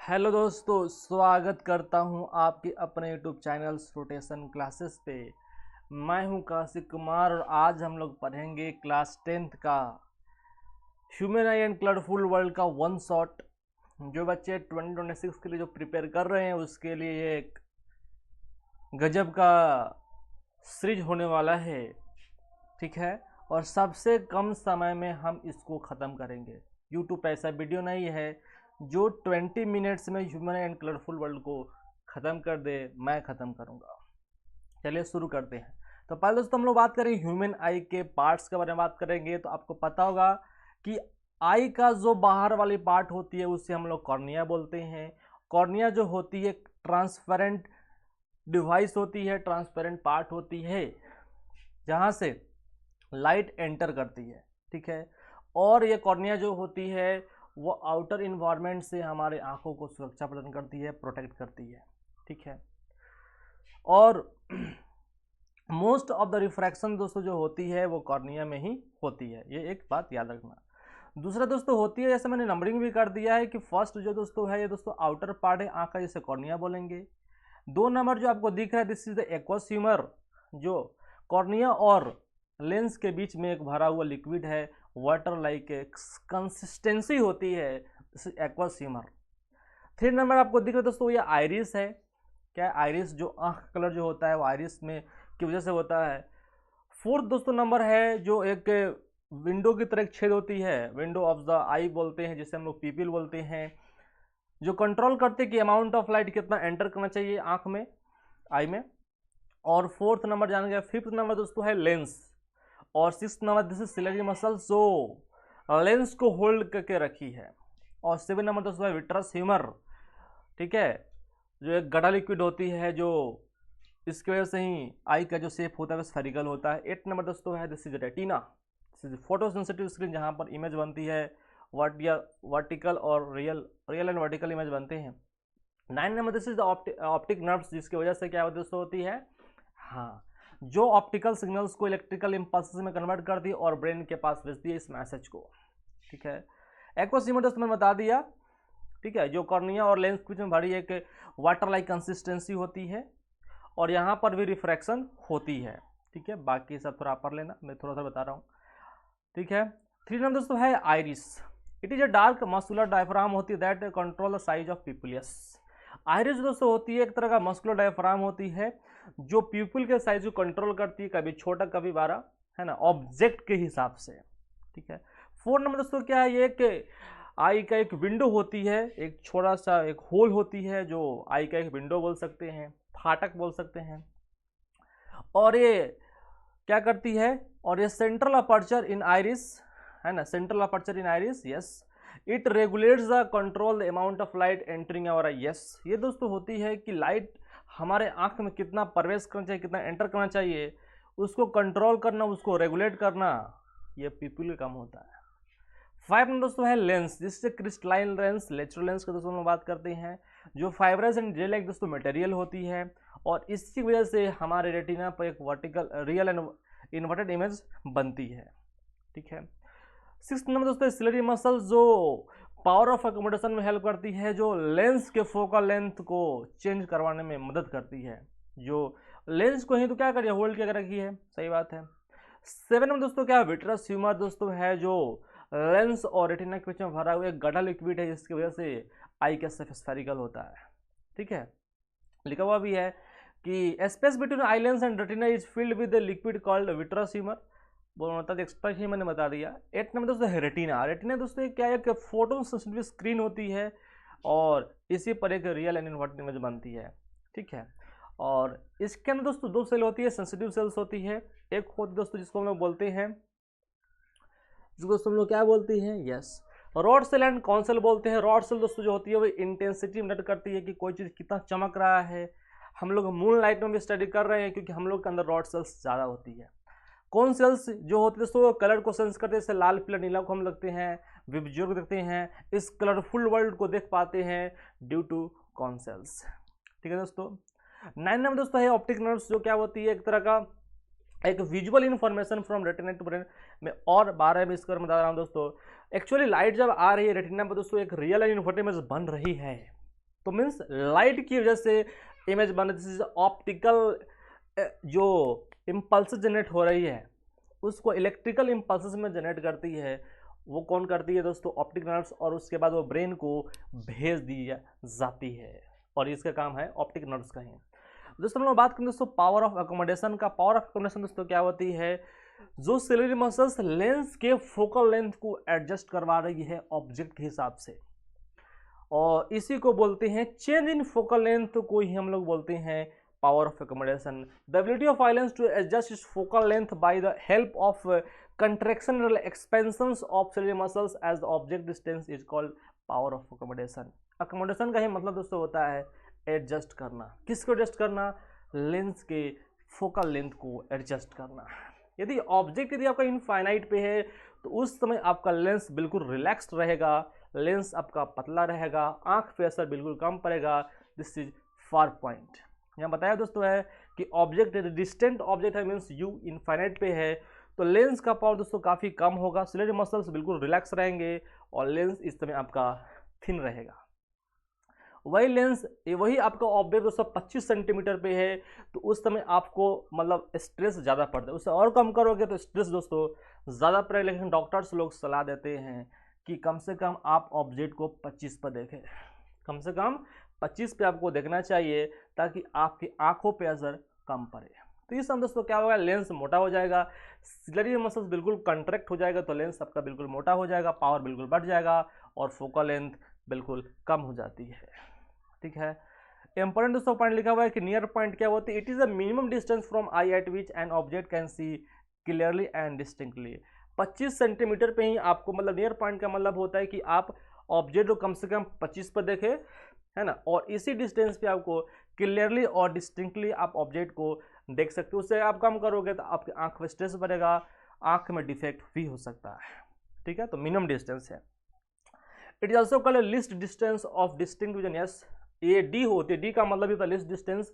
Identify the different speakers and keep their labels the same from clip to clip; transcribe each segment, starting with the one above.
Speaker 1: Hello दोस्तों, स्वागत करता हूं आपके अपने यूट्यूब चैनल रोटेशन क्लासेस पे। मैं हूं काशिक कुमार और आज हम लोग पढ़ेंगे क्लास 10th का human I and colourful world का वन शॉट। जो बच्चे 2026 के लिए जो प्रिपेयर कर रहे हैं उसके लिए ये एक गजब का सीरीज होने वाला है, ठीक है। और सबसे कम समय में हम इसको ख़त्म करेंगे। यूट्यूब पे ऐसा वीडियो नहीं है जो 20 मिनट्स में ह्यूमन एंड कलरफुल वर्ल्ड को ख़त्म कर दे। मैं ख़त्म करूँगा। चलिए शुरू करते हैं। तो पहले दोस्तों हम लोग बात करें ह्यूमन आई के पार्ट्स के बारे में बात करेंगे। तो आपको पता होगा कि आई का जो बाहर वाली पार्ट होती है उसे हम लोग कॉर्निया बोलते हैं। कॉर्निया जो होती है ट्रांसपेरेंट डिवाइस होती है, ट्रांसपेरेंट पार्ट होती है जहाँ से लाइट एंटर करती है, ठीक है। और ये कॉर्निया जो होती है वो आउटर इन्वायरमेंट से हमारे आंखों को सुरक्षा प्रदान करती है, प्रोटेक्ट करती है, ठीक है। और मोस्ट ऑफ द रिफ्रैक्शन दोस्तों जो होती है वो कॉर्निया में ही होती है, ये एक बात याद रखना। दूसरा दोस्तों होती है, जैसे मैंने नंबरिंग भी कर दिया है कि फर्स्ट जो दोस्तों है ये दोस्तों आउटर पार्ट है आंख का, जिसे कॉर्निया बोलेंगे। 2 नंबर जो आपको दिख रहा है this is the aqueous humour, जो कॉर्निया और लेंस के बीच में एक भरा हुआ लिक्विड है, वाटर लाइक कंसिस्टेंसी होती है, एक्वस ह्यूमर। 3 नंबर आपको दिख रहा है दोस्तों ये आइरिस है। क्या है? आइरिस, जो आंख कलर जो होता है वो आइरिस में की वजह से होता है। 4th दोस्तों नंबर है जो एक विंडो की तरह एक छेद होती है, विंडो ऑफ द आई बोलते हैं, जिसे हम लोग पीपिल बोलते हैं, जो कंट्रोल करते हैं कि अमाउंट ऑफ लाइट कितना एंटर करना चाहिए आंख में, आई में। और 4th नंबर जान गया। 5th नंबर दोस्तों है लेंस। और 6th number this is ciliary muscle, जो लेंस को होल्ड करके रखी है। और 7 नंबर दोस्तों है विट्रस ह्यूमर, ठीक है, जो एक गड़ा लिक्विड होती है, जो इसकी वजह से ही आई का जो शेप होता है वो स्फेरिकल होता है। 8 नंबर दोस्तों है this is retina, this is photo sensitive screen, जहाँ पर इमेज बनती है वर्टिकल और रियल एंड वर्टिकल इमेज बनते हैं। 9 number this is optic nerves, जिसकी वजह से क्या दोस्तों होती है, हाँ, जो ऑप्टिकल सिग्नल्स को इलेक्ट्रिकल इंपल्सेस में कन्वर्ट करती है और ब्रेन के पास भेजती है इस मैसेज को, ठीक है। एक्वस ह्यूमर दोस्तों मैंने बता दिया, ठीक है, जो कॉर्निया और लेंस के बीच में भरी एक वाटर लाइक कंसिस्टेंसी होती है और यहाँ पर भी रिफ्रैक्शन होती है, ठीक है। बाकी सब थोड़ा पढ़ लेना, मैं थोड़ा सा बता रहा हूँ, ठीक है। 3 नंबर दोस्तों है iris. It is a dark muscular diaphragm होती है that control the size of pupils. Iris दोस्तों होती है एक तरह का मस्कुलर डायफ्राम होती है जो पीपल के साइज को कंट्रोल करती है, कभी छोटा कभी बड़ा, है ना, ऑब्जेक्ट के हिसाब से, ठीक है। 4 नंबर दोस्तों क्या है, ये एक आई का एक विंडो होती है, एक छोटा सा एक होल होती है, जो आई का एक विंडो बोल सकते हैं, फाटक बोल सकते हैं। और ये क्या करती है, और ये सेंट्रल अपर्चर इन आइरिस, है ना, central aperture in iris, yes, it regulates the control the amount of light entering our eye, yes. ये दोस्तों होती है कि लाइट हमारे आंख में कितना प्रवेश करना चाहिए, कितना एंटर करना चाहिए, उसको कंट्रोल करना, उसको रेगुलेट करना, ये पीपल का काम होता है। 5 नंबर दोस्तों है लेंस, जिससे क्रिस्टलाइन लेंस, नेचुरल लेंस की दोस्तों हम बात करते हैं, जो फाइब्रस एंड जेल लाइक दोस्तों मटेरियल होती है और इसकी वजह से हमारे रेटिना पर एक vertical real and inverted image बनती है, ठीक है। 6th नंबर दोस्तों सिलेरी मसल, जो पावर ऑफ अकोमोडेशन में हेल्प करती है, जो लेंस के फोकल लेंथ को चेंज करवाने में मदद करती है, जो लेंस को ही तो क्या करिए होल्ड क्या रखी है, सही बात है। 7 नंबर दोस्तों क्या है विट्रस ह्यूमर दोस्तों है, जो लेंस और रेटिना के बीच में भरा हुआ एक गढ़ा लिक्विड है, जिसकी वजह से आई का स्फेरिकल होता है, ठीक है। लिखा हुआ भी है कि space between eye lens and retina is filled with liquid called vitreous humour, मतलब एक्सप्रेस ही मैंने बता दिया। 8 नंबर दोस्तों है रेटिना। रेटिना दोस्तों क्या है, फोटो सेंसिटिव स्क्रीन होती है और इसी पर एक रियल एंड इन्वर्टेड इमेज बनती है, ठीक है। और इसके अंदर दोस्तों 2 सेल होती है, सेंसिटिव सेल्स होती है, एक होती दोस्तों जिसको हम लोग बोलते हैं, जिसको दोस्तों हम लोग क्या बोलते हैं, yes, rod cell and cone cell बोलते हैं। रॉड सेल दोस्तों जो होती है वो इंटेंसिटी मेजर करती है कि कोई चीज़ कितना चमक रहा है। हम लोग मून लाइट में भी स्टडी कर रहे हैं क्योंकि हम लोग के अंदर रॉड सेल्स ज़्यादा होती है। कौन सेल्स जो होते हैं दोस्तों कलर को सेंस करते हैं, जैसे लाल पीला नीला को हम लगते हैं, विजुअल देखते हैं, इस कलरफुल वर्ल्ड को देख पाते हैं ड्यू टू कौन सेल्स, ठीक है दोस्तों। 9 नंबर दोस्तों है ऑप्टिक नर्व्स, जो क्या होती है एक तरह का एक visual information from retina to brain में। और 12 में इसकर बता रहा हूँ दोस्तों, एक्चुअली लाइट जब आ रही है रेटिना पर दोस्तों एक रियल एंड इन्फॉर्मेशन बन रही है, तो मीन्स लाइट की वजह से इमेज बन रही है। ऑप्टिकल जो इम्पल्स जनरेट हो रही है उसको इलेक्ट्रिकल इम्पल्स में जनरेट करती है, वो कौन करती है दोस्तों? ऑप्टिक नर्व्स, और उसके बाद वो ब्रेन को भेज दी जाती है, और इसका काम है ऑप्टिक नर्व्स का ही। दोस्तों हम लोग बात करें दोस्तों पावर ऑफ अकोमोडेशन का। पावर ऑफ अकोमोडेशन दोस्तों क्या होती है? जो सिलेरी मसल्स लेंस के फोकल लेंथ को एडजस्ट करवा रही है ऑब्जेक्ट के हिसाब से, और इसी को बोलते हैं चेंज इन फोकल लेंथ को ही हम लोग बोलते हैं power of accommodation. The ability of eye lens to adjust its focal length by the help of contraction or expansions of ciliary muscles as the object distance is called power of accommodation। accommodation का ही मतलब दोस्तों होता है adjust करना। किसको adjust करना? Lens के focal length को एडजस्ट करना। यदि ऑब्जेक्ट यदि आपका इनफाइनाइट पे है तो उस समय आपका लेंस बिल्कुल रिलैक्स्ड रहेगा, लेंस आपका पतला रहेगा, आंख पे असर बिल्कुल कम पड़ेगा। This is far point. यहाँ बताया दोस्तों है कि ऑब्जेक्ट डिस्टेंट ऑब्जेक्ट है, मीन्स यू इनफाइनाइट पे है, तो लेंस का पावर दोस्तों काफ़ी कम होगा, सिलेरी मसल्स बिल्कुल रिलैक्स रहेंगे और लेंस इस समय आपका थिन रहेगा। वही आपका ऑब्जेक्ट दोस्तों 25 सेंटीमीटर पे है तो उस समय आपको मतलब स्ट्रेस ज़्यादा पड़ता है, उससे और कम करोगे तो स्ट्रेस दोस्तों ज़्यादा पड़ेगा। लेकिन डॉक्टर्स लोग सलाह देते हैं कि कम से कम आप ऑब्जेक्ट को 25 पर देखें, कम से कम 25 पे आपको देखना चाहिए ताकि आपकी आंखों पे असर कम पड़े। तो इस समय दोस्तों क्या होगा? लेंस मोटा हो जाएगा, सिलेरी मसल्स बिल्कुल कंट्रैक्ट हो जाएगा, तो लेंस आपका बिल्कुल मोटा हो जाएगा, पावर बिल्कुल बढ़ जाएगा और फोकल लेंथ बिल्कुल कम हो जाती है। ठीक है, इंपॉर्टेंट दोस्तों पॉइंट लिखा हुआ है कि नियर पॉइंट क्या होती है? It is a minimum distance from I eight which an object can see clearly and distinctly. 25 centimetre पे ही आपको मतलब नियर पॉइंट का मतलब होता है कि आप ऑब्जेक्ट को कम से कम 25 पर देखें, है ना, और इसी डिस्टेंस पे आपको क्लियरली और डिस्टिंक्टली आप ऑब्जेक्ट को देख सकते हो। उससे आप कम करोगे तो आपकी आंख में स्ट्रेस बढ़ेगा, आंख में डिफेक्ट भी हो सकता है। ठीक है, तो मिनिमम डिस्टेंस है। It is also called list distance of distinct vision. Yes, ये डी होती है, डी का मतलब होता है list distance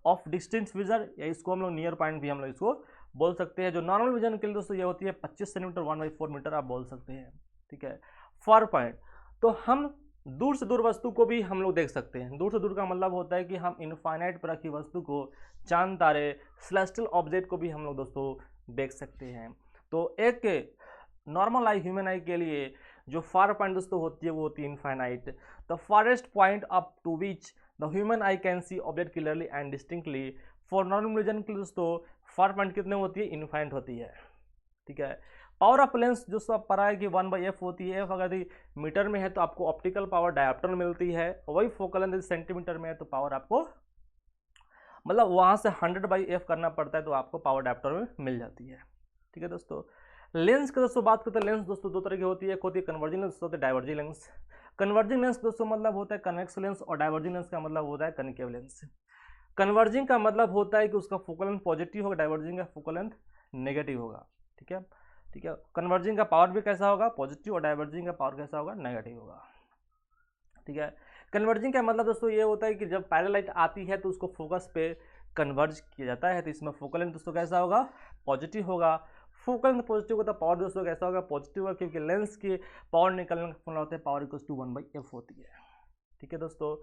Speaker 1: of distinct vision, या इसको हम लोग नियर पॉइंट भी हम लोग इसको बोल सकते हैं। जो नॉर्मल विजन के लिए दोस्तों ये होती है 25 सेंटीमीटर 1/4 मीटर आप बोल सकते हैं। ठीक है, फार पॉइंट, तो हम दूर से दूर वस्तु को भी हम लोग देख सकते हैं। दूर से दूर का मतलब होता है कि हम इनफाइनाइट पर रखी वस्तु को, चांद तारे, सेलेस्टियल ऑब्जेक्ट को भी हम लोग दोस्तों देख सकते हैं। तो एक नॉर्मल आई, ह्यूमन आई के लिए जो फार पॉइंट दोस्तों होती है वो होती है infinite. The farthest point up to which the human eye can see object clearly and distinctly. For normal vision के लिए दोस्तों फार पॉइंट कितने होती है? इनफाइनाइट होती है। ठीक है, पावर ऑफ लेंस जो सब पढ़ा है कि 1/f होती है। f अगर मीटर में है तो आपको ऑप्टिकल पावर डायोप्टर में मिलती है, वही फोकल लेंथ सेंटीमीटर में है तो पावर आपको मतलब वहाँ से 100/f करना पड़ता है तो आपको पावर डायोप्टर में मिल जाती है। ठीक है दोस्तों, लेंस के दोस्तों बात करते हैं। लेंस दोस्तों दो तरह की होती है, एक होती है कन्वर्जिंग लेंस, होती है डाइवर्जिंग लेंस। कन्वर्जिंग लेंस दोस्तों मतलब होता है कन्वेक्स लेंस, और डाइवर्जिंग लेंस का मतलब होता है कनकेव लेंस। कन्वर्जिंग का मतलब होता है कि उसका फोकल लेंथ पॉजिटिव होगा, डाइवर्जिंग का फोकल लेंथ नेगेटिव होगा। ठीक है, ठीक है, कन्वर्जिंग का पावर भी कैसा होगा? पॉजिटिव, और डाइवर्जिंग का पावर कैसा होगा? नेगेटिव होगा। ठीक है, कन्वर्जिंग का मतलब दोस्तों ये होता है कि जब पैरेलल लाइट आती है तो उसको फोकस पे कन्वर्ज किया जाता है, तो इसमें फोकल लेंथ दोस्तों कैसा होगा? पॉजिटिव होगा। फोकल लेंथ पॉजिटिव होगा तो पावर दोस्तों कैसा होगा? पॉजिटिव होगा, क्योंकि लेंस की पावर निकलने का फॉर्मूला होता है पावर इक्वल्स टू 1/f होती है। ठीक है दोस्तों,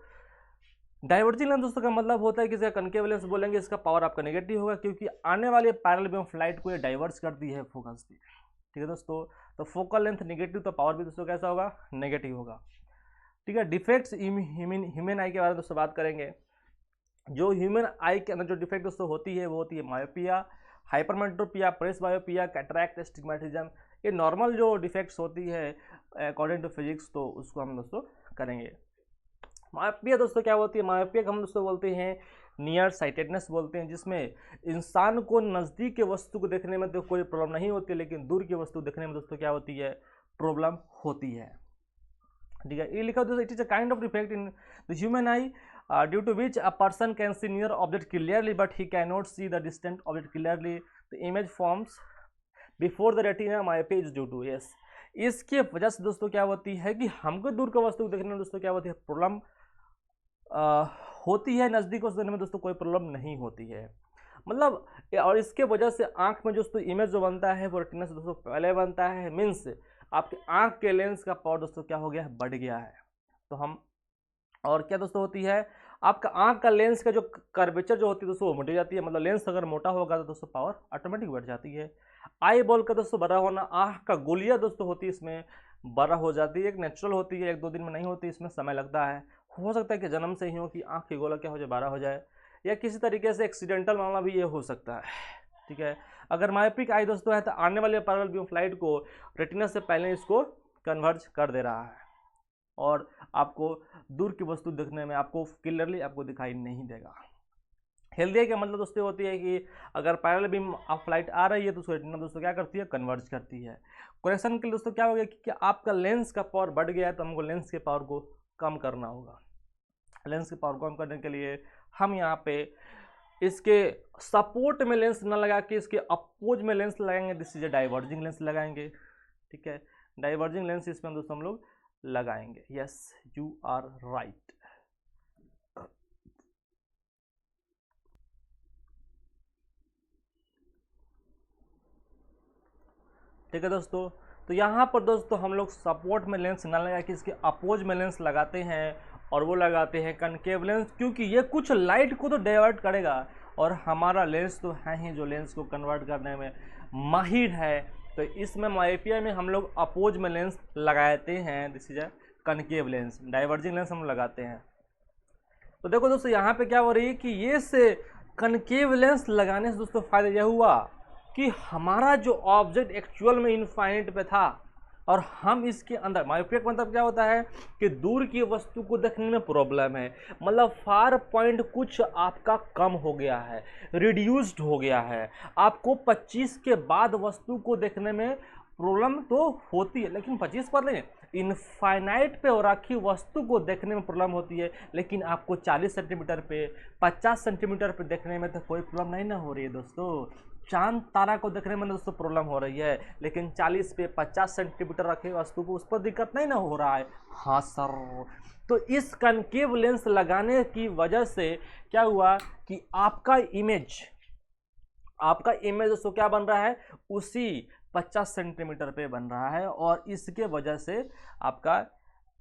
Speaker 1: डाइवर्जिंग लेंस दोस्तों का मतलब होता है कि जैसे कनकेव लेंस बोलेंगे इसका पावर आपका नेगेटिव होगा, क्योंकि आने वाले पैरेलल बीम ऑफ लाइट को ये डाइवर्स करती है फोकस पे। ठीक है दोस्तों, तो फोकल लेंथ नेगेटिव तो पावर भी दोस्तों कैसा होगा? नेगेटिव होगा। ठीक है, डिफेक्ट्स ह्यूमन आई के बारे में दोस्तों बात करेंगे। जो ह्यूमन आई के अंदर जो डिफेक्ट दोस्तों होती है वो होती है myopia, hypermetropia, presbyopia, cataract, astigmatism. ये नॉर्मल जो डिफेक्ट्स होती है अकॉर्डिंग टू फिजिक्स, तो उसको हम दोस्तों करेंगे। मायोपिया दोस्तों क्या होती है? मायोपिया हम दोस्तों बोलते हैं नियर साइटेडनेस बोलते हैं, जिसमें इंसान को नज़दीक के वस्तु को देखने में तो कोई प्रॉब्लम नहीं होती, लेकिन दूर की वस्तु देखने में दोस्तों क्या होती है? प्रॉब्लम होती है। ठीक है, ये लिखा दोस्तों, it is a kind of defect in the human eye due to which a person can see near object clearly but he can not see the distant object clearly. The image forms before the retina myopia is due to. Yes, इसके वजह से दोस्तों क्या होती है कि हमको दूर का वस्तु देखने में दोस्तों क्या होती है? प्रॉब्लम होती है, नज़दीक वस्तु देखने में दोस्तों कोई प्रॉब्लम नहीं होती है। मतलब और इसके वजह से आंख में दोस्तों इमेज जो बनता है वो रेटिना से दोस्तों पहले बनता है, मीन्स आपके आंख के लेंस का पावर दोस्तों क्या हो गया है? बढ़ गया है। तो हम और क्या दोस्तों होती है, आपका आंख का लेंस का जो कर्वेचर जो होती है दोस्तों वो मोटी जाती है, मतलब लेंस अगर मोटा होगा तो दोस्तों पावर ऑटोमेटिक बढ़ जाती है। आई बॉल का दोस्तों बड़ा होना, आंख का गोलियां दोस्तों होती है इसमें बड़ा हो जाती है, एक नेचुरल होती है, 1-2 दिन में नहीं होती, इसमें समय लगता है। हो सकता है कि जन्म से ही हो कि आंख की गोला क्या हो जाए, बड़ा हो जाए, या किसी तरीके से एक्सीडेंटल मामला भी ये हो सकता है। ठीक है, अगर मायोपिक आई दोस्तों है तो आने वाले पैरेलल बीम ऑफ लाइट को रेटिना से पहले इसको कन्वर्ज कर दे रहा है और आपको दूर की वस्तु देखने में आपको क्लियरली आपको दिखाई नहीं देगा। हेल्दी आई का मतलब दोस्तों होती है कि अगर पैरेलल बीम ऑफ लाइट आ रही है तो उसको रेटिना दोस्तों क्या करती है, कन्वर्ज करती है। करेक्शन के लिए दोस्तों क्या हो गया कि आपका लेंस का पावर बढ़ गया है तो हमको लेंस के पावर को कम करना होगा। लेंस के पावर को कम करने के लिए हम यहाँ पे इसके सपोर्ट में लेंस न लगा के इसके अपोज में लेंस लगाएंगे, this is a diverging lens लगाएंगे। ठीक है, डाइवर्जिंग लेंस इसमें दोस्तों हम लोग लगाएंगे। Yes, you are right. ठीक है दोस्तों, तो यहाँ पर दोस्तों हम लोग सपोर्ट में लेंस ना लगा कि इसके अपोज में लेंस लगाते हैं, और वो लगाते हैं कनकेव लेंस, क्योंकि ये कुछ लाइट को तो डाइवर्ट करेगा और हमारा लेंस तो है ही जो लेंस को कन्वर्ट करने में माहिर है। तो इसमें मायोपिया में हम लोग अपोज में लेंस लगाते हैं, this is a concave lens, diverging lens हम लगाते हैं। तो देखो दोस्तों यहाँ पे क्या हो रही है कि ये से कनकेव लेंस लगाने से दोस्तों फायदा यह हुआ कि हमारा जो ऑब्जेक्ट एक्चुअल में इनफाइनाइट पे था और हम इसके अंदर, मायोपिया का मतलब क्या होता है कि दूर की वस्तु को देखने में प्रॉब्लम है, मतलब फार पॉइंट कुछ आपका कम हो गया है, रिड्यूस्ड हो गया है। आपको 25 के बाद वस्तु को देखने में प्रॉब्लम तो होती है, लेकिन 25 पर नहीं, इनफाइनाइट पे रखी वस्तु को देखने में प्रॉब्लम होती है, लेकिन आपको 40 सेंटीमीटर पे 50 सेंटीमीटर पे देखने में तो कोई प्रॉब्लम नहीं ना हो रही है दोस्तों। चांद तारा को देखने में दोस्तों प्रॉब्लम हो रही है, लेकिन 40 पे 50 सेंटीमीटर रखे वस्तु को उस पर दिक्कत नहीं ना हो रहा है। हाँ सर, तो इस कनकेव लेंस लगाने की वजह से क्या हुआ कि आपका इमेज दोस्तों क्या बन रहा है, उसी 50 सेंटीमीटर पे बन रहा है, और इसके वजह से आपका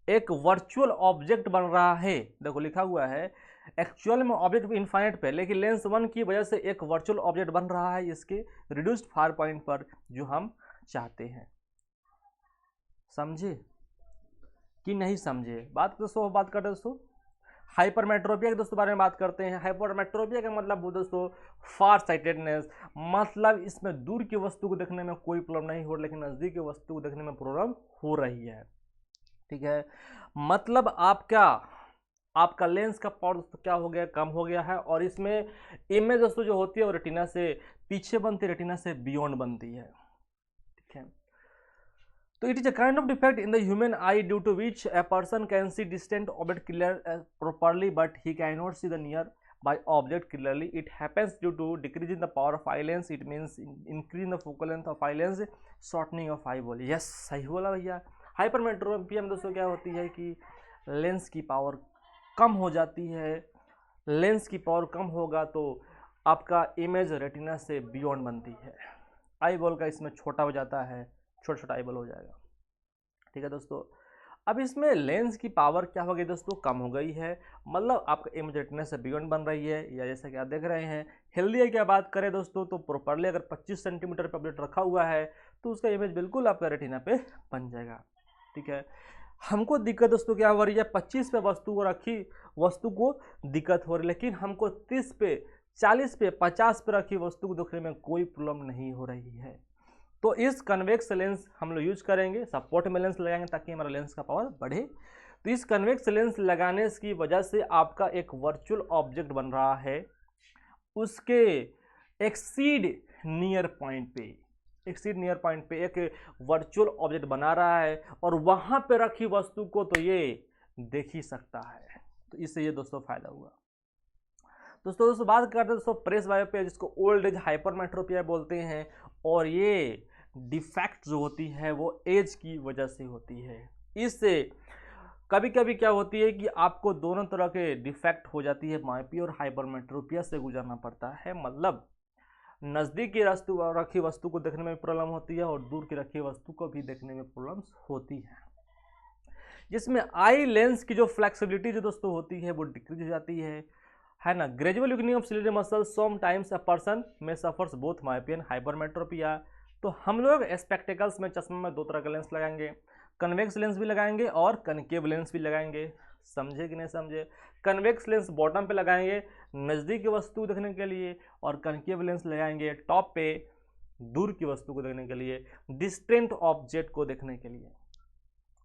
Speaker 1: एक वर्चुअल ऑब्जेक्ट बन रहा है। देखो लिखा हुआ है एक्चुअल में ऑब्जेक्ट इनफाइनाइट पे, लेकिन लेंस 1 की वजह से एक वर्चुअल ऑब्जेक्ट बन रहा है इसके रिड्यूस्ड फार पॉइंट पर, जो हम चाहते हैं। समझे कि नहीं समझे बात दोस्तों? बात करते हैं दोस्तों हाइपरमेट्रोपिया के दोस्तों बारे में बात करते हैं। हाइपरमेट्रोपिया का मतलब दोस्तों फार साइटेडनेस, मतलब इसमें दूर की वस्तु को देखने में कोई प्रॉब्लम नहीं हो रही, लेकिन नज़दीक की वस्तु को देखने में प्रॉब्लम हो रही है। ठीक है, मतलब आपका लेंस का पावर दोस्तों क्या हो गया, कम हो गया है, और इसमें इमेज दोस्तों जो होती है वो रेटिना से पीछे बनती है, रेटिना से बियॉन्ड बनती है। ठीक है, तो it is a kind of defect in the human eye due to which a person can see distant object clear properly but he can not see the near by object clearly. It happens due to decrease in the power of eye lens. It means increase in the focal length of eye lens, shortening of eyeball. Yes, सही बोला भैया। Hypermetropia में दोस्तों क्या होती है कि lens की पावर कम हो जाती है। लेंस की पावर कम होगा तो आपका इमेज रेटिना से बियॉन्ड बनती है, आई बॉल का इसमें छोटा हो जाता है, छोटा छोटा आई बॉल हो जाएगा। ठीक है दोस्तों, अब इसमें लेंस की पावर क्या हो गई दोस्तों, कम हो गई है, मतलब आपका इमेज रेटिना से बियॉन्ड बन रही है, या जैसा कि आप देख रहे हैं। हेल्दी आई की बात करें दोस्तों तो प्रॉपरली अगर 25 सेंटीमीटर पर ऑब्जेक्ट रखा हुआ है तो उसका इमेज बिल्कुल आपका रेटिना पे बन जाएगा। ठीक है, हमको दिक्कत दोस्तों क्या हो रही है, 25 पे वस्तु को दिक्कत हो रही है, लेकिन हमको 30 पे 40 पे 50 पे रखी वस्तु को देखने में कोई प्रॉब्लम नहीं हो रही है। तो इस कन्वेक्स लेंस हम लोग यूज करेंगे, सपोर्ट में लेंस लगाएंगे ताकि हमारा लेंस का पावर बढ़े। तो इस कन्वेक्स लेंस लगाने की वजह से आपका एक वर्चुअल ऑब्जेक्ट बन रहा है, उसके एक्सीड नियर पॉइंट पे एक वर्चुअल ऑब्जेक्ट बना रहा है, और वहां पे रखी वस्तु को तो ये देख ही सकता है। तो इससे ये दोस्तों फायदा हुआ। दोस्तों बात करते हैं दोस्तों प्रेस बायोपिया, जिसको ओल्ड एज हाइपरमेट्रोपिया बोलते हैं, और ये डिफेक्ट जो होती है वो एज की वजह से होती है। इससे कभी कभी क्या होती है कि आपको दोनों तरह के डिफेक्ट हो जाती है, मायोपिया और हाइपरमेट्रोपिया से गुजरना पड़ता है, मतलब नज़दीक की रखी वस्तु को देखने में प्रॉब्लम होती है और दूर की रखी वस्तु को भी देखने में प्रॉब्लम्स होती है। जिसमें आई लेंस की जो फ्लेक्सिबिलिटी जो दोस्तों होती है वो डिक्रीज हो जाती है ना। Gradual weakening of ciliary muscle sometimes a person में सफर्स बोथ मायोपियन हाइपरमेट्रोपिया। तो हम लोग स्पेक्टिकल्स में चश्मे में दो तरह का लेंस लगाएंगे, कन्वेक्स लेंस भी लगाएंगे और कनकेव लेंस भी लगाएंगे। समझे कि नहीं समझे? कन्वेक्स लेंस बॉटम पे लगाएंगे नज़दीक की वस्तु देखने के लिए, और कनकेव लेंस लगाएंगे टॉप पे दूर की वस्तु को देखने के लिए, डिस्टेंट ऑब्जेक्ट को देखने के लिए।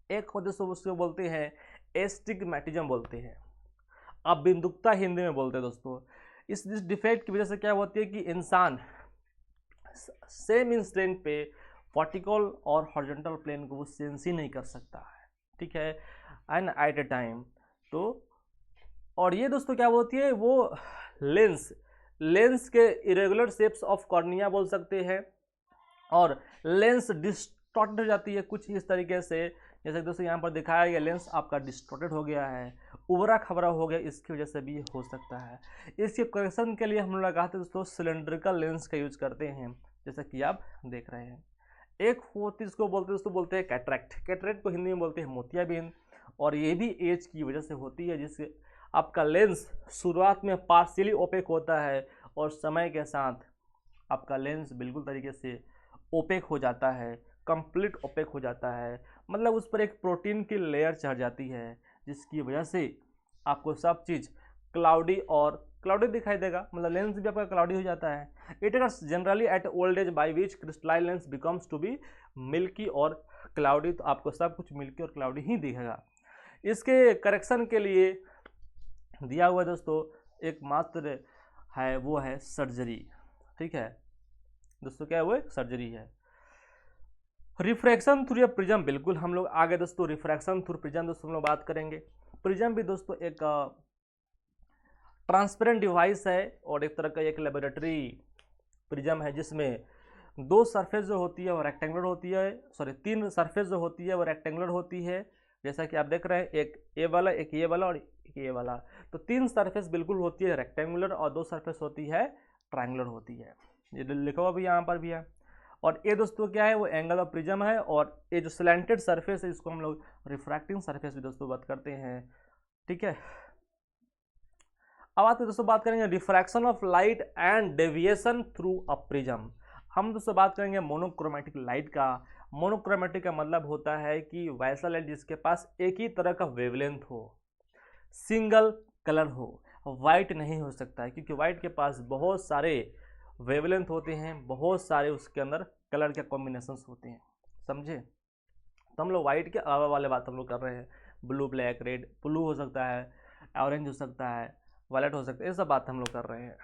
Speaker 1: एक होते सो उसको बोलते हैं एस्टिग्मेटिज्म बोलते हैं, अब बिंदुकता हिंदी में बोलते हैं दोस्तों। इस डिफेक्ट की वजह से क्या होती है कि इंसान सेम इंस्टेंट पे वर्टिकल और हॉरिजॉन्टल प्लेन को वो सेंस ही नहीं कर सकता है, ठीक है, एंड एट ए टाइम। तो और ये दोस्तों क्या होती है, वो लेंस के इरेगुलर शेप्स ऑफ कॉर्निया बोल सकते हैं, और लेंस डिस्टॉर्टेड हो जाती है कुछ इस तरीके से, जैसे दोस्तों यहाँ पर दिखाया गया लेंस आपका डिस्टॉर्टेड हो गया है, उबरा खबरा हो गया, इसकी वजह से भी हो सकता है। इसके करेक्शन के लिए हम लोग लगाते हैं दोस्तों सिलेंड्रिकल लेंस का यूज करते हैं, जैसा कि आप देख रहे हैं। एक होती है इसको बोलते हैं दोस्तों, बोलते हैं कैटरेक्ट। कैटरेक्ट को हिंदी में बोलते हैं मोतियाबिंद, और ये भी एज की वजह से होती है, जिससे आपका लेंस शुरुआत में पार्शियली ओपेक होता है और समय के साथ आपका लेंस बिल्कुल तरीके से ओपेक हो जाता है, कंप्लीट ओपेक हो जाता है, मतलब उस पर एक प्रोटीन की लेयर चढ़ जाती है, जिसकी वजह से आपको सब चीज़ क्लाउडी दिखाई देगा, मतलब लेंस भी आपका क्लाउडी हो जाता है। It is generally at old age by which crystalline lens becomes to be milky और क्लाउडी, तो आपको सब कुछ मिल्की और क्लाउडी ही दिखेगा। इसके करेक्शन के लिए दिया हुआ है दोस्तों एकमात्र है, वो है सर्जरी, ठीक है दोस्तों, क्या है वो एक सर्जरी है। रिफ्रैक्शन थ्रू प्रिज्म, बिल्कुल हम लोग आगे दोस्तों रिफ्रैक्शन थ्रू प्रिज्म दोस्तों हम लोग बात करेंगे। प्रिज्म भी दोस्तों एक ट्रांसपेरेंट डिवाइस है और एक तरह का एक लेबोरेटरी प्रिज्म है, जिसमें दो सरफेस जो होती है वो रेक्टेंगुलर होती है, सॉरी तीन सरफेस जो होती है वो रेक्टेंगुलर होती है, जैसा कि आप देख रहे हैं, एक ए वाला, एक ये वाला और एक ये वाला। तो तीन सरफेस बिल्कुल होती है रेक्टेंगुलर और दो सरफेस होती है ट्रायंगुलर होती है, ये लिखा हुआ भी यहाँ पर भी है। और ये दोस्तों क्या है, वो एंगल ऑफ प्रिज्म है, और ये जो स्लैंटेड सरफेस है इसको हम लोग रिफ्रैक्टिंग सरफेस भी दोस्तों बात करते हैं, ठीक है। अब आते दोस्तों बात करेंगे refraction of light and deviation through a prism. हम दोस्तों बात करेंगे मोनोक्रोमेटिक लाइट का। मोनोक्रोमेटिक का मतलब होता है कि वैसा लाइट जिसके पास एक ही तरह का वेवलेंथ हो, सिंगल कलर हो, वाइट नहीं हो सकता है, क्योंकि वाइट के पास बहुत सारे वेवलेंथ होते हैं, बहुत सारे उसके अंदर कलर के कॉम्बिनेशंस होते हैं, समझे। तो हम लोग वाइट के अलावा वाले बात हम लोग कर रहे हैं, ब्लू ब्लैक रेड, ब्लू हो सकता है, ऑरेंज हो सकता है, वायलेट हो सकता है, ये सब बात हम लोग कर रहे हैं।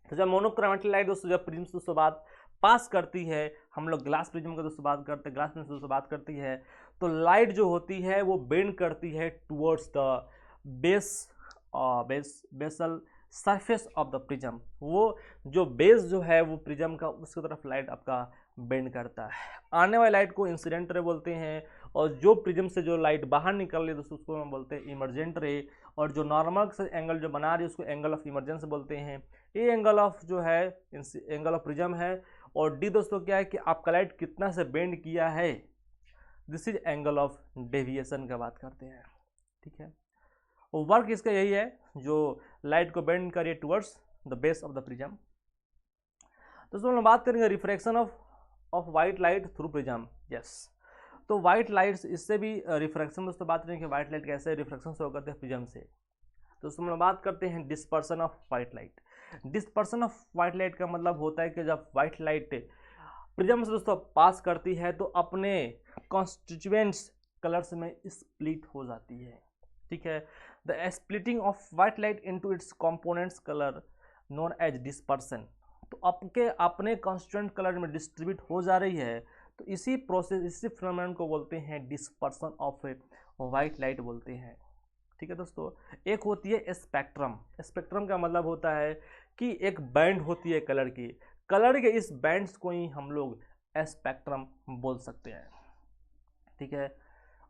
Speaker 1: तो जब मोनोक्रोमेटिक लाइट दोस्तों जब प्रिज्म दोस्तों बात पास करती है, हम लोग ग्लास प्रिज्म का दोस्तों बात करते हैं, ग्लास प्रिज्म दोस्तों बात करती है, तो लाइट जो होती है वो बेंड करती है towards the basal surface of the prism. वो जो बेस जो है वो प्रिज्म का, उसकी तरफ लाइट आपका बेंड करता है। आने वाली लाइट को इंसिडेंट रे बोलते हैं, और जो प्रिज्म से जो लाइट बाहर निकल रही है दोस्तों उसको हम बोलते हैं इमर्जेंट रे, और जो नॉर्मल से एंगल जो बना रही है उसको एंगल ऑफ इमर्जेंस बोलते हैं। ये एंगल ऑफ जो है एंगल ऑफ प्रिज्म है, और डी दोस्तों क्या है कि आपका लाइट कितना से बेंड किया है, this is angle of deviation का बात करते हैं, ठीक है। और वर्क इसका यही है, जो लाइट को बेंड करिए towards the base of the prism. दोस्तों हम बात करेंगे refraction of white light through prism, yes. तो वाइट लाइट्स, इससे भी रिफ्रैक्शन दोस्तों बात करेंगे कि वाइट लाइट कैसे रिफ्रैक्शन से होकर है प्रिज्म से। तो हम लोग बात करते हैं dispersion of white light. Dispersion of white light का मतलब होता है कि जब वाइट लाइट प्रिज्म से दोस्तों पास करती है तो अपने कॉन्स्टिट्यूएंट्स कलर्स में स्प्लिट हो जाती है, ठीक है। The splitting of white light into its components colour known as dispersion. तो आपके अपने कॉन्स्टिट्यूएंट कलर में डिस्ट्रीब्यूट हो जा रही है, तो इसी प्रोसेस, इसी फिनोमेनन को बोलते हैं डिस्पर्सन ऑफ वाइट लाइट बोलते हैं, ठीक है दोस्तों। एक होती है स्पेक्ट्रम। स्पेक्ट्रम का मतलब होता है कि एक बैंड होती है कलर की, कलर के इस बैंड्स को ही हम लोग स्पेक्ट्रम बोल सकते हैं, ठीक है।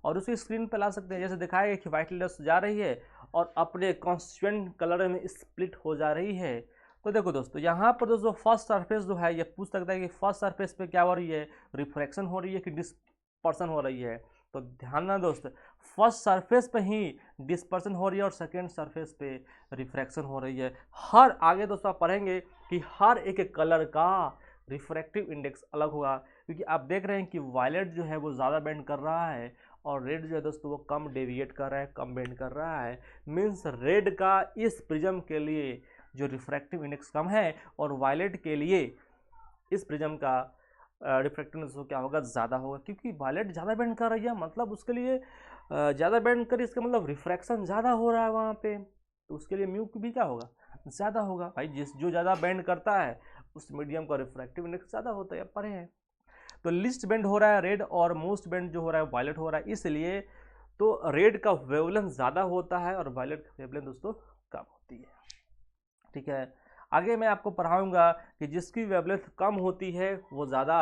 Speaker 1: और उसी स्क्रीन पर ला सकते हैं, जैसे दिखाएगा कि वाइट लाइट जा रही है और अपने कॉन्स्टिट्यूएंट कलर में स्प्लिट हो जा रही है। तो देखो दोस्तों यहाँ पर दोस्तों फर्स्ट सरफेस जो है, ये पूछ सकता है कि फर्स्ट सरफेस पे क्या हो रही है, रिफ्रैक्शन हो रही है कि डिस्पर्सन हो रही है। तो ध्यान ना दोस्त, फर्स्ट सरफेस पे ही डिस्पर्सन हो रही है और सेकेंड सरफेस पे रिफ्रैक्शन हो रही है। हर आगे दोस्तों आप पढ़ेंगे कि हर एक कलर का रिफ्रैक्टिव इंडेक्स अलग होगा, क्योंकि आप देख रहे हैं कि वायलेट जो है वो ज़्यादा बेंड कर रहा है और रेड जो है दोस्तों वो कम डेविएट कर रहा है, कम बेंड कर रहा है। मीन्स रेड का इस प्रिज्म के लिए जो रिफ्रैक्टिव इंडेक्स कम है और वायलेट के लिए इस प्रिज्म का रिफ्रैक्टिव इंडेक्स क्या होगा, ज़्यादा होगा, क्योंकि वायलेट ज़्यादा बेंड कर रही है, मतलब उसके लिए ज़्यादा बेंड करी, इसका मतलब रिफ्रैक्शन ज़्यादा हो रहा है वहाँ पे, तो उसके लिए म्यू भी क्या होगा, ज़्यादा होगा। भाई जो ज़्यादा बेंड करता है उस मीडियम का रिफ्रैक्टिव इंडेक्स ज़्यादा होता है, पढ़े हैं। तो लिस्ट बेंड हो रहा है रेड और मोस्ट बेंड जो हो रहा है वायलेट हो रहा है, इसलिए तो रेड का वेवलेंथ ज़्यादा होता है और वायलेट का वेवलेंथ दोस्तों कम होती है। ठीक है, आगे मैं आपको पढ़ाऊंगा कि जिसकी वेवलेंथ कम होती है वो ज़्यादा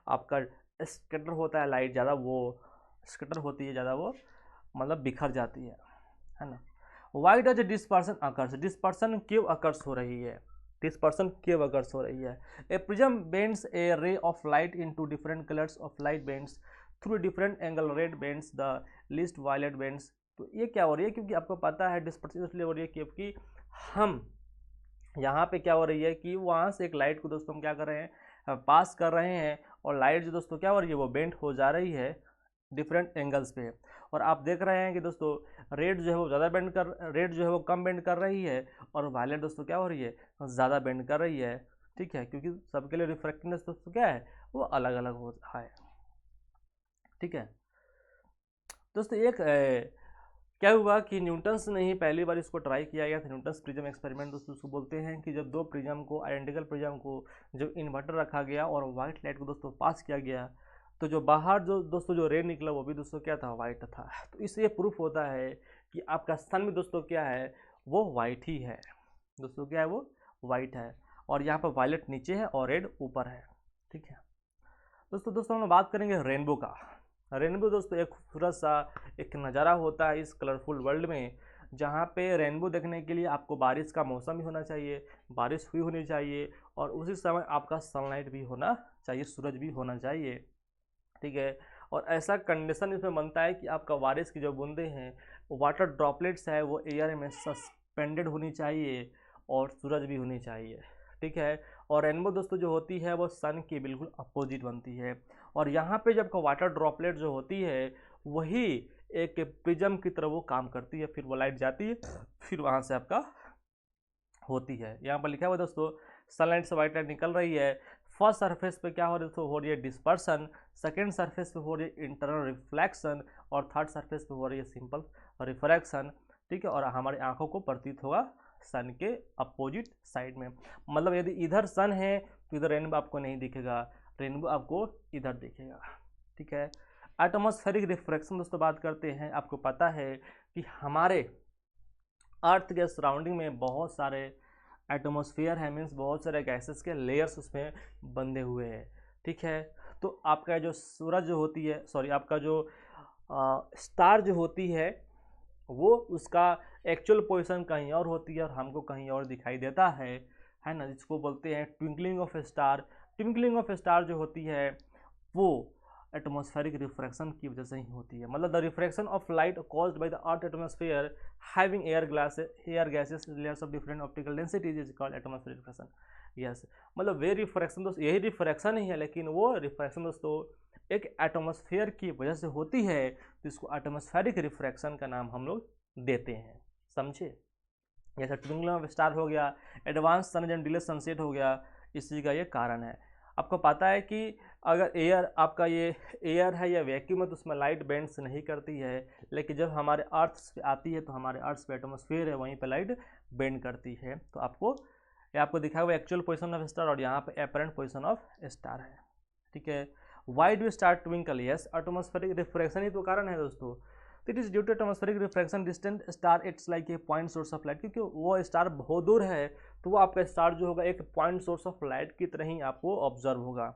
Speaker 1: आपका स्कैटर होता है, लाइट ज़्यादा वो स्कैटर होती है, ज़्यादा वो मतलब बिखर जाती है ना। Why does dispersion occurs, dispersion क्यों अकर्स हो रही है, डिस्पर्सन क्यों अकर्स हो रही है। ए prism bends a ray of light into different colours of light bends through different angle, red bends the least, violet bends. तो ये क्या हो रही है, क्योंकि आपको पता है डिस्पर्सन इसलिए हो रही है क्योंकि हम यहाँ पे क्या हो रही है कि वहाँ से एक लाइट को दोस्तों हम क्या कर रहे हैं, पास कर रहे हैं, और लाइट जो दोस्तों क्या हो रही है वो बेंड हो जा रही है डिफरेंट एंगल्स पे। और आप देख रहे हैं कि दोस्तों रेड जो है वो ज़्यादा बेंड कर, रेड जो है वो कम बेंड कर रही है और वायलेट दोस्तों क्या हो रही है, ज़्यादा बेंड कर रही है। ठीक है, क्योंकि सबके लिए रिफ्रैक्टिवनेस दोस्तों क्या है, वो अलग अलग होता है। ठीक है दोस्तों, एक क्या हुआ कि न्यूटन्स ने ही पहली बार इसको ट्राई किया गया था, न्यूटन्स प्रिज्म एक्सपेरिमेंट दोस्तों उसको बोलते हैं, कि जब दो प्रिज्म को, आइडेंटिकल प्रिज्म को जब इन्वर्टर रखा गया और वाइट लाइट को दोस्तों पास किया गया, तो जो बाहर जो दोस्तों जो रे निकला वो भी दोस्तों क्या था, वाइट था। तो इससे ये प्रूफ होता है कि आपका सन भी दोस्तों क्या है, वो वाइट ही है दोस्तों, क्या है वो वाइट है, और यहाँ पर वायलेट नीचे है और रेड ऊपर है। ठीक है दोस्तों हम लोग बात करेंगे रेनबो का। रेनबो दोस्तों एक खूबसूरत सा एक नज़ारा होता है इस कलरफुल वर्ल्ड में, जहाँ पे रेनबो देखने के लिए आपको बारिश का मौसम भी होना चाहिए, बारिश हुई होनी चाहिए, और उसी समय आपका सनलाइट भी होना चाहिए, सूरज भी होना चाहिए। ठीक है, और ऐसा कंडीशन इसमें बनता है कि आपका बारिश की जो बूंदें हैं, वाटर ड्रॉपलेट्स है, वो एयर में सस्पेंडेड होनी चाहिए और सूरज भी होनी चाहिए। ठीक है, और रेनबो दोस्तों जो होती है वो सन की बिल्कुल अपोजिट बनती है, और यहाँ पे जब वाटर ड्रॉपलेट जो होती है वही एक प्रिज्म की तरह वो काम करती है, फिर वो लाइट जाती है, फिर वहाँ से आपका होती है। यहाँ पर लिखा हुआ दोस्तों सनलाइट से वाइट लाइट निकल रही है, फर्स्ट सरफेस पे क्या हो रही है, तो हो रही है डिस्पर्सन, सेकेंड सरफेस पे हो रही है इंटरनल रिफ्लेक्शन, और थर्ड सरफेस पे हो रही है सिंपल रिफ्रैक्शन। ठीक है, और हमारी आंखों को प्रतीत होगा सन के अपोजिट साइड में, मतलब यदि इधर सन है तो इधर रेनबो आपको नहीं दिखेगा, रेनबो आपको इधर दिखेगा। ठीक है, एटमॉस्फेरिक रिफ्रैक्शन दोस्तों बात करते हैं। आपको पता है कि हमारे अर्थ के सराउंडिंग में बहुत सारे एटमॉस्फेयर है, मीन्स बहुत सारे गैसेस के लेयर्स उसमें बंधे हुए हैं। ठीक है, तो आपका जो सूरज जो होती है, सॉरी आपका जो स्टार जो होती है वो उसका एक्चुअल पोजीशन कहीं और होती है और हमको कहीं और दिखाई देता है ना, जिसको बोलते हैं twinkling of star. Twinkling of star जो होती है वो एटमॉस्फेरिक रिफ्रैक्शन की वजह से ही होती है, मतलब the refraction of light caused by the earth atmosphere having air gases layers of different optical densities is called atmospheric refraction. Yes, मतलब वे रिफ्रैक्शन दोस्तों यही रिफ्रैक्शन ही है, लेकिन वो रिफ्रैक्शन दोस्तों एक एटमॉस्फेयर की वजह से होती है, तो इसको एटमॉस्फेरिक रिफ्रैक्शन का नाम हम लोग देते हैं, समझे। जैसे ट्विंकलिंग ऑफ स्टार हो गया, advance sun and delay sunset हो गया, इसी का ये कारण है। आपको पता है कि अगर एयर आपका ये एयर है या वैक्यूम है तो उसमें लाइट बेंड्स नहीं करती है, लेकिन जब हमारे अर्थ पे आती है तो हमारे अर्थ पे एटमॉस्फेयर है वहीं पे लाइट बेंड करती है। तो आपको दिखा हुआ एक्चुअल पोजीशन ऑफ स्टार और यहाँ पे अपरेंट पोजीशन ऑफ स्टार है। ठीक है, why do star twinkle, yes atmospheric refraction ही तो कारण है दोस्तों। तो it is due to atmospheric refraction distant star it's like a point source of light, क्योंकि वो स्टार बहुत दूर है तो वो आपका स्टार जो होगा एक पॉइंट सोर्स ऑफ लाइट की तरह ही आपको ऑब्जर्व होगा।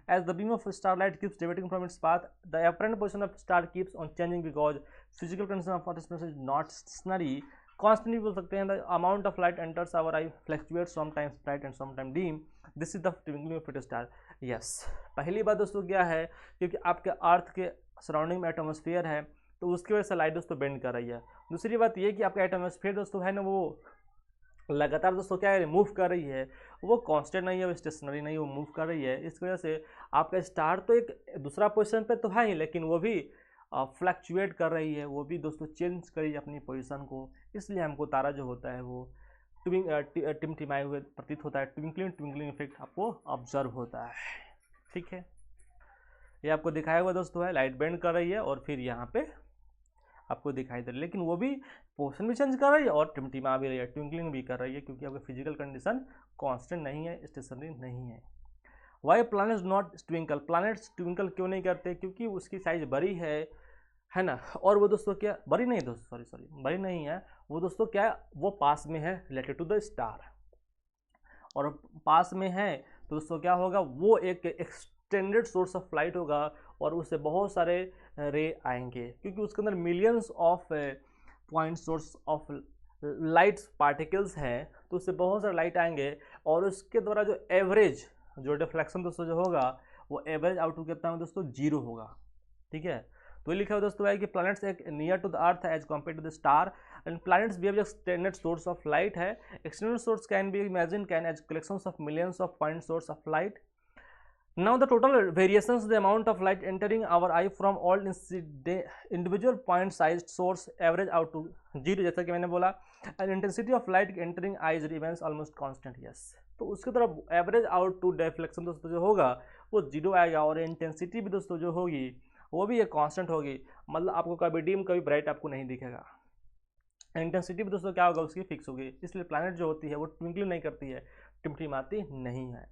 Speaker 1: As the beam of star light keeps deviating from its path, the apparent position of star keeps on changing because physical condition of participants is not stationary. Constantly बोल सकते हैं, the amount of light enters our eye fluctuates sometimes bright and sometime dim, this is the twinkling of it star. Yes, पहली बात दोस्तों क्या है, क्योंकि आपके अर्थ के सराउंडिंग में एटमॉस्फेयर है, तो उसकी वजह से लाइट दोस्तों बेंड कर रही है। दूसरी बात ये कि आपका एटमॉस्फेयर दोस्तों है ना, वो लगातार दोस्तों क्या है, मूव कर रही है, वो कांस्टेंट नहीं है, वो स्टेशनरी नहीं है, वो मूव कर रही है। इस वजह से आपका स्टार तो एक दूसरा पोजीशन पे तो है ही, लेकिन वो भी फ्लक्चुएट कर रही है, वो भी दोस्तों चेंज कर रही है अपनी पोजीशन को। इसलिए हमको तारा जो होता है वो टिमटिमाए हुए प्रतीत होता है, ट्विंकलिंग ट्विंकलिंग इफेक्ट आपको ऑब्जर्व होता है। ठीक है, ये आपको दिखाया हुआ दोस्तों है, लाइट बेंड कर रही है और फिर यहाँ पे आपको दिखाई दे रही है, लेकिन वो भी पोर्शन भी चेंज कर रही है और टिमटिमा भी रही है, ट्विंकलिंग भी कर रही है, क्योंकि आपका फिजिकल कंडीशन कांस्टेंट नहीं है, स्टेशनरी नहीं है। Why planets not twinkle, planets twinkle क्यों नहीं करते? क्योंकि उसकी साइज बड़ी है ना, और वो दोस्तों क्या, बड़ी नहीं दोस्तों, सॉरी बड़ी नहीं है वो दोस्तों, क्या वो पास में है रिलेटेड टू द स्टार, और पास में है तो दोस्तों क्या होगा, वो एक एक्सटेंडेड सोर्स ऑफ लाइट होगा और उससे बहुत सारे रे आएंगे, क्योंकि उसके अंदर millions of point source of light particles हैं, तो उससे बहुत सारे लाइट आएंगे और उसके द्वारा जो एवरेज जो डिफ्लेक्शन दोस्तों जो होगा, वो एवरेज आउटपुट कितना है दोस्तों, 0 होगा। ठीक है, तो ये लिखा हुआ दोस्तों है कि प्लैनेट्स एक near to the earth as compare to the star, and planets behave as extended source of light है। Extended source can be imagine can as collections of millions of point source of light. Now the total variations, the amount of light entering our eye from all individual point sized source average out to 0, जैसा कि मैंने बोला, and intensity of light entering eyes remains almost constant. Yes, तो उसकी तरफ average out to deflection दोस्तों जो होगा वो 0 आएगा, और इंटेंसिटी भी दोस्तों जो होगी वो भी एक कांस्टेंट होगी, मतलब आपको कभी डिम कभी ब्राइट आपको नहीं दिखेगा। इंटेंसिटी भी दोस्तों क्या होगा, उसकी फिक्स होगी। इसलिए प्लैनेट जो होती है वो ट्विंकलिंग नहीं करती है, टिमटिमाती नहीं है।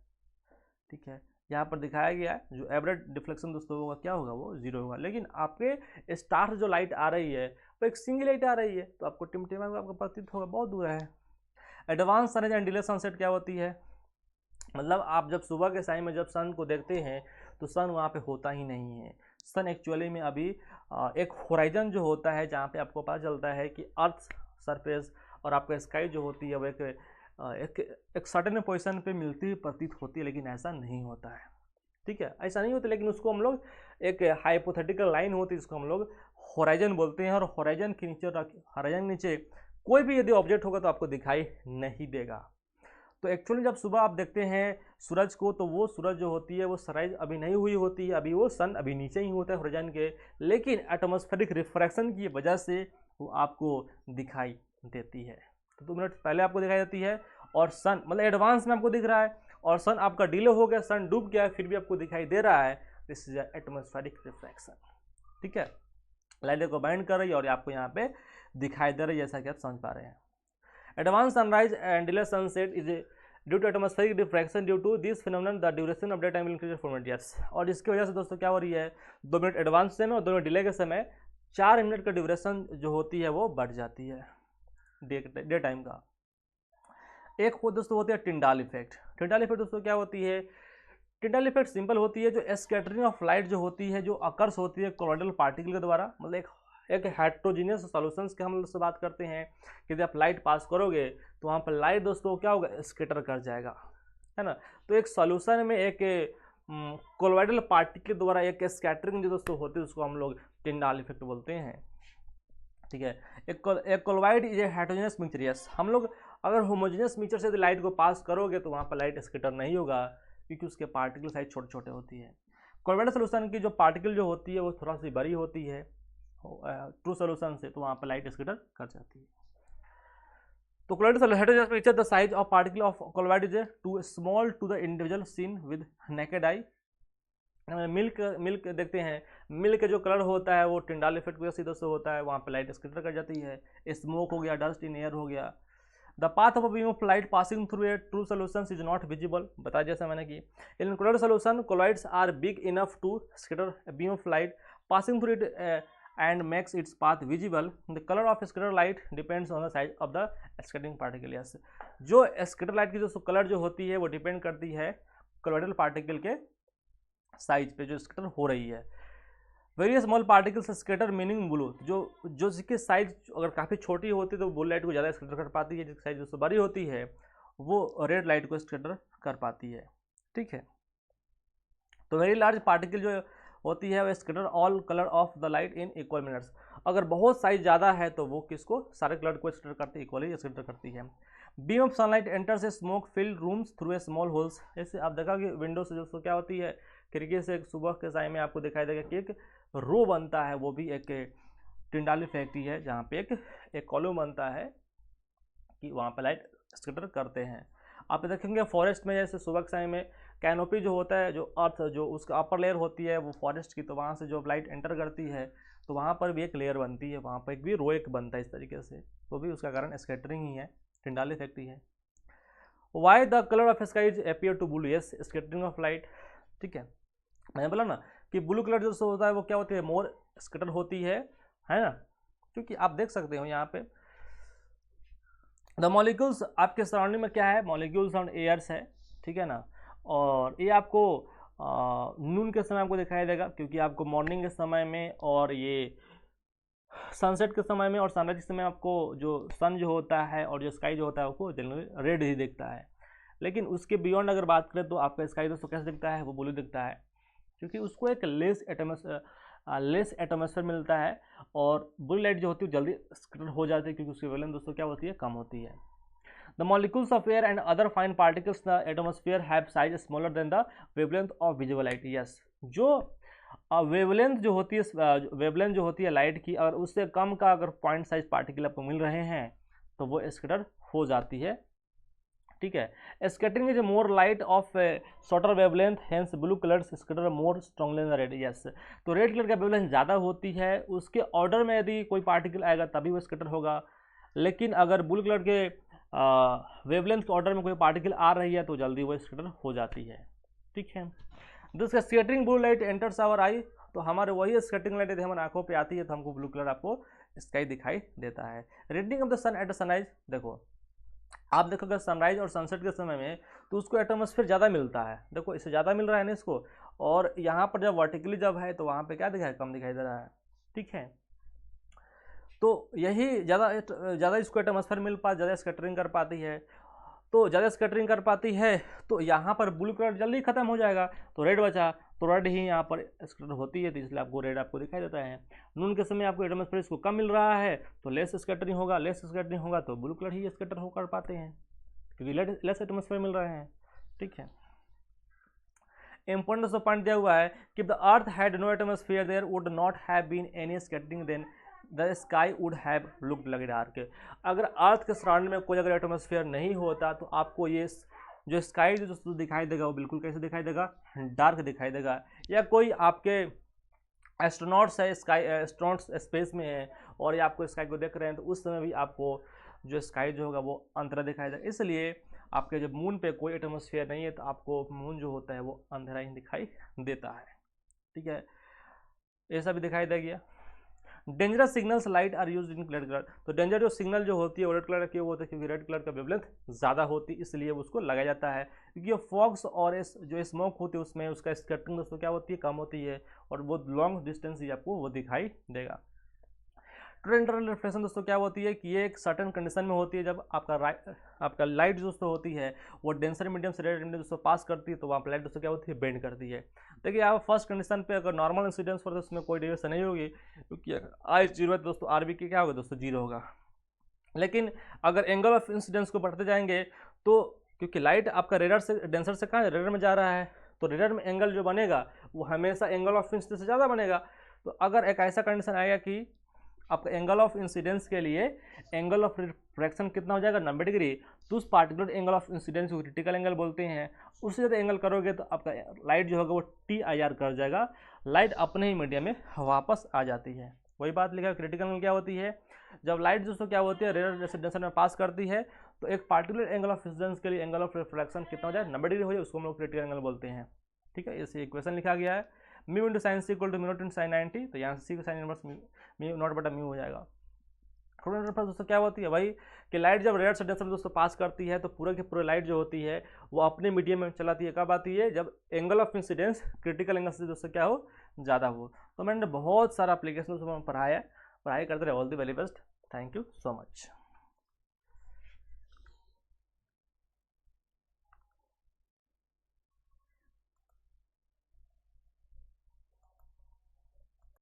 Speaker 1: ठीक है, यहाँ पर दिखाया गया है जो एवरेज डिफ्लेक्शन दोस्तों होगा क्या होगा, वो 0 होगा। लेकिन आपके स्टार से जो लाइट आ रही है वो एक सिंगल लाइट आ रही है, तो आपको टिमटिमा आपको प्रतीत होगा बहुत दूर है। Advance sunrise and delay sunset क्या होती है, मतलब आप जब सुबह के टाइम में जब सन को देखते हैं तो सन वहाँ पे होता ही नहीं है। सन एक्चुअली में अभी एक होराइजन जो होता है जहाँ पे आपको पता चलता है कि अर्थ सरफेस और आपका स्काई जो होती है वो एक सर्टेन पोजीशन पे मिलती हुई प्रतीत होती है, लेकिन ऐसा नहीं होता है। ठीक है, ऐसा नहीं होता, लेकिन उसको हम लोग एक हाइपोथेटिकल लाइन होती है जिसको हम लोग होराइजन बोलते हैं, और होराइजन के नीचे कोई भी यदि ऑब्जेक्ट होगा तो आपको दिखाई नहीं देगा। तो एक्चुअली जब सुबह आप देखते हैं सूरज को, तो वो सूरज जो होती है वो सनराइज अभी नहीं हुई होती है, अभी वो सन अभी नीचे ही होता है होराइजन के, लेकिन एटमॉस्फेरिक रिफ्रैक्शन की वजह से वो आपको दिखाई देती है। तो 2 मिनट पहले आपको दिखाई देती है, और सन मतलब एडवांस में आपको दिख रहा है, और सन आपका डिले हो गया, सन डूब गया, फिर भी आपको दिखाई दे रहा है। This is atmospheric refraction. ठीक है, लाइट को बाइंड कर रही है और आपको यहाँ पे दिखाई दे रही है, जैसा कि आप समझ पा रहे हैं। Advance sunrise and delay sunset is due to atmospheric diffraction, due to this phenomenon the duration of day time will increase 4 minute. Yes, और इसकी वजह से दोस्तों क्या हो रही है, 2 मिनट एडवांस समय और 2 मिनट डिले के समय 4 मिनट का ड्यूरेशन जो होती है वो बढ़ जाती है डे टाइम का। एक वो दोस्तों होती है टिंडाल इफेक्ट। टिंडाल इफेक्ट दोस्तों क्या होती है, टिंडाल इफेक्ट सिंपल होती है, जो स्कैटरिंग ऑफ लाइट जो होती है, जो अकर्स होती है कोलोइडल पार्टिकल के द्वारा, मतलब एक हेट्रोजीनियस सॉल्यूशंस के हम लोग से बात करते हैं कि जब आप लाइट पास करोगे तो वहाँ पर लाइट दोस्तों क्या होगा, स्कैटर कर जाएगा, है ना। तो एक सॉल्यूशन में एक कोलोइडल पार्टिकल द्वारा एक स्कैटरिंग जो दोस्तों होती है उसको हम लोग टिंडाल इफेक्ट बोलते हैं। ठीक है, एक colloid is a heterogeneous mixture. Yes, हम लोग अगर होमोजीनियस मिक्सचर से लाइट को पास करोगे तो वहाँ पर लाइट स्कैटर नहीं होगा, क्योंकि उसके पार्टिकल साइज छोटे छोटे होती है। कोलोइडल सॉल्यूशन की जो पार्टिकल जो होती है वो थोड़ा सी बड़ी होती है ट्रू सॉल्यूशन से, तो वहाँ पर लाइट स्कैटर कर जाती है। तो colloidal heterogeneous mixture the size of particle of colloid is too small to the individual seen with naked eye. Milk देखते हैं, मिल्क का जो कलर होता है वो टिंडाल इफेक्ट की वजह से होता है, वहाँ पे लाइट स्कैटर कर जाती है। स्मोक हो गया, डस्ट इन एयर हो गया। The path of beam of light passing through a true solution is not visible, बताया जैसा मैंने की। In colloidal solution colloids are big enough to scatter beam of light passing through it and makes its path visible. The colour of scatter light depends on the size of the scattering particle. Yes, जो scatter light की जो colour जो होती है वो depend करती है colloidal particle के साइज पे जो स्कैटर हो रही है। Very small particles scatter meaning blue, जो जिसकी साइज अगर काफ़ी छोटी होती है तो ब्लू लाइट को ज़्यादा स्कैटर कर पाती है, जिसकी साइज दोस्तों बड़ी होती है वो रेड लाइट को स्कैटर कर पाती है। ठीक है, तो वेरी लार्ज पार्टिकल जो होती है वो scatter all colour of the light in equal minutes. अगर बहुत साइज ज़्यादा है तो वो किसको, सारे कलर को स्कैटर करती है, इक्वली स्कैटर करती है। Beam of sunlight enters A smoke field rooms through a small holes. जैसे आप देखा कि विंडो से दोस्तों क्या होती है, खिड़की से सुबह के टाइम में आपको दिखाई देगा कि एक रो बनता है, वो भी एक टिंडाली फैक्ट्री है जहाँ पे एक कॉलम बनता है कि वहाँ पे लाइट स्कैटर करते हैं। आप देखेंगे फॉरेस्ट में जैसे सुबह के टाइम में कैनोपी जो होता है, जो अर्थ जो उसका अपर लेयर होती है वो फॉरेस्ट की, तो वहाँ से जो लाइट एंटर करती है तो वहाँ पर भी एक लेयर बनती है, वहाँ पर एक भी रो एक बनता है इस तरीके से, तो भी उसका कारण स्कैटरिंग ही है, टिंडाली फैक्ट्री है। Why the colour of sky is appear to blue, yes scattering of light. ठीक है, मैंने बोला ना कि ब्लू कलर जो होता है वो क्या होती है, मोर स्कैटर होती है ना, क्योंकि आप देख सकते हो यहाँ पे द मॉलिक्यूल्स आपके सराउंडिंग में क्या है, मॉलिक्यूल्स ऑन एयर्स है, ठीक है ना। और ये आपको नून के समय आपको दिखाई देगा, क्योंकि आपको मॉर्निंग के समय में और ये सनसेट के समय में और सनराइज के समय आपको जो सन जो होता है और जो स्काई जो होता है आपको जनरली रेड ही दिखता है। लेकिन उसके बियॉन्ड अगर बात करें तो आपका स्काई दोस्तों कैसे दिखता है, वो ब्लू दिखता है, क्योंकि उसको एक लेस एटमॉस्फेयर मिलता है और ब्लू लाइट जो होती है जल्दी स्कैटर हो जाती है, क्योंकि उसकी वेवलेंथ दोस्तों क्या होती है, कम होती है। The molecules of air and other fine particles the atmosphere have size smaller than the wavelength of visible light. Yes, जो वेवलेंथ जो होती है लाइट की, अगर उससे कम का अगर पॉइंट साइज पार्टिकल आपको मिल रहे हैं तो वो स्कैटर हो जाती है। ठीक है, scattering is more light of shorter wavelength, hence blue colours scatter more strongly than red. Yes, तो रेड कलर का वेवलेंथ ज़्यादा होती है, उसके ऑर्डर में यदि कोई पार्टिकल आएगा तभी वो स्कैटर होगा। लेकिन अगर ब्लू कलर के वेवलेंथ के ऑर्डर में कोई पार्टिकल आ रही है तो जल्दी वो स्कैटर हो जाती है। ठीक है, this scattering blue light enters our eye, तो हमारे वही स्कैटरिंग लाइट यदि हमारे आंखों पे आती है तो हमको ब्लू कलर आपको स्काई दिखाई देता है। Reading of the sun at sunrise, देखो आप देखोगे सनराइज और सनसेट के समय में तो उसको एटमॉस्फेयर ज़्यादा मिलता है, देखो इससे ज़्यादा मिल रहा है ना इसको, और यहाँ पर जब वर्टिकली जब है तो वहाँ पे क्या दिखाई, कम दिखाई दे रहा है। ठीक है, तो यही ज़्यादा इसको एटमॉस्फेयर मिल पा, ज़्यादा स्कैटरिंग कर पाती है, तो ज़्यादा स्कैटरिंग कर पाती है तो यहाँ पर ब्लू कलर जल्दी खत्म हो जाएगा, तो रेड बचा, तो रेड ही यहाँ पर स्कैटर होती है, तो इसलिए आपको रेड आपको दिखाई देता है। नून के समय आपको एटमॉस्फेयर इसको कम मिल रहा है तो लेस स्कैटरिंग होगा तो ब्लू कलर ही स्कैटर हो कर पाते हैं, क्योंकि लेस एटमॉस्फेयर मिल रहे हैं। ठीक है, इंपॉर्टेंट पॉइंट दिया हुआ है कि the earth had no atmosphere there would not have been any scattering then the sky would have looked like dark. अगर अर्थ के सराउंड में कोई अगर एटमॉस्फेयर नहीं होता तो आपको ये जो स्काई जो दिखाई देगा वो बिल्कुल कैसे दिखाई देगा, डार्क दिखाई देगा। या कोई आपके एस्ट्रोनॉट्स है, एस्ट्रोनॉट्स स्पेस में है और ये आपको स्काई को देख रहे हैं तो उस समय भी आपको जो स्काई जो होगा वो अंधेरा दिखाई देगा। इसलिए आपके जब मून पे कोई एटमॉस्फेयर नहीं है तो आपको मून जो होता है वो अंधेरा ही दिखाई देता है। ठीक है, ऐसा भी दिखाई दे गया। Dangerous signals light are used in red colour, तो डेंजर जो सिग्नल जो होती है वो रेड कलर की होती है, क्योंकि रेड कलर का वेवलेंथ ज़्यादा होती है इसलिए उसको लगाया जाता है। क्योंकि फॉग्स और जो स्मोक होती है उसमें उसका स्कैटरिंग दोस्तों क्या होती है, कम होती है और वो लॉन्ग डिस्टेंस ही आपको वो दिखाई देगा। टोटल इंटरनल रिफ्लेक्शन दोस्तों क्या होती है कि ये एक सर्टेन कंडीशन में होती है, जब आपका लाइट दोस्तों होती है वो डेंसर मीडियम से रेड मीडियम दोस्तों पास करती है तो वहाँ पर लाइट दोस्तों क्या होती है, बेंड करती है। देखिए आप फर्स्ट कंडीशन पे अगर नॉर्मल इंसिडेंस पर तो उसमें कोई डेविएशन नहीं होगी, क्योंकि आई 0 है दोस्तों आर बी की क्या होगा दोस्तों, 0 होगा। लेकिन अगर एंगल ऑफ इंसिडेंस को बढ़ते जाएंगे तो क्योंकि लाइट आपका रेडर से डेंसर से कहाँ रेडर में जा रहा है तो रेडर में एंगल जो बनेगा वो हमेशा एंगल ऑफ इंसिडेंस से ज़्यादा बनेगा। तो अगर एक ऐसा कंडीशन आएगा कि आपका एंगल ऑफ इंसिडेंस के लिए एंगल ऑफ रिफ्रैक्शन कितना हो जाएगा, 90 डिग्री, तो उस पार्टिकुलर एंगल ऑफ इंसिडेंस को क्रिटिकल एंगल बोलते हैं। उससे ज़्यादा एंगल करोगे तो आपका लाइट जो होगा वो TIR कर जाएगा, लाइट अपने ही मीडियम में वापस आ जाती है। वही बात लिखा है, क्रिटिकल एंगल क्या होती है, जब लाइट दोस्तों क्या होती है रेडर जैसे डेंसर में पास करती है तो एक पार्टिकुलर एंगल ऑफ इंसिडेंस के लिए एंगल ऑफ रिफ्रैक्शन कितना हो जाए, 90 डिग्री हो जाए, उसको हम लोग क्रिटिकल एंगल बोलते हैं। ठीक है, इसे इक्वेशन लिखा गया है mu into sine C equal to mu nought into sine 90, तो यहाँ से सी का साइन इनवर्स म्यू नॉट बटा म्यू हो जाएगा। टोटल इंटरफेरेंस दोस्तों क्या होती है भाई कि लाइट जब रेड से डेंसर दोस्तों पास करती है तो पूरे की पूरे लाइट जो होती है वो अपने मीडियम में चलाती है, कब आती है, जब angle of incidence critical angle से दोस्तों क्या हो, ज़्यादा हो। तो मैंने बहुत सारा एप्लीकेशन पढ़ाया, पढ़ाई करते रहे। All the very best, thank you so much.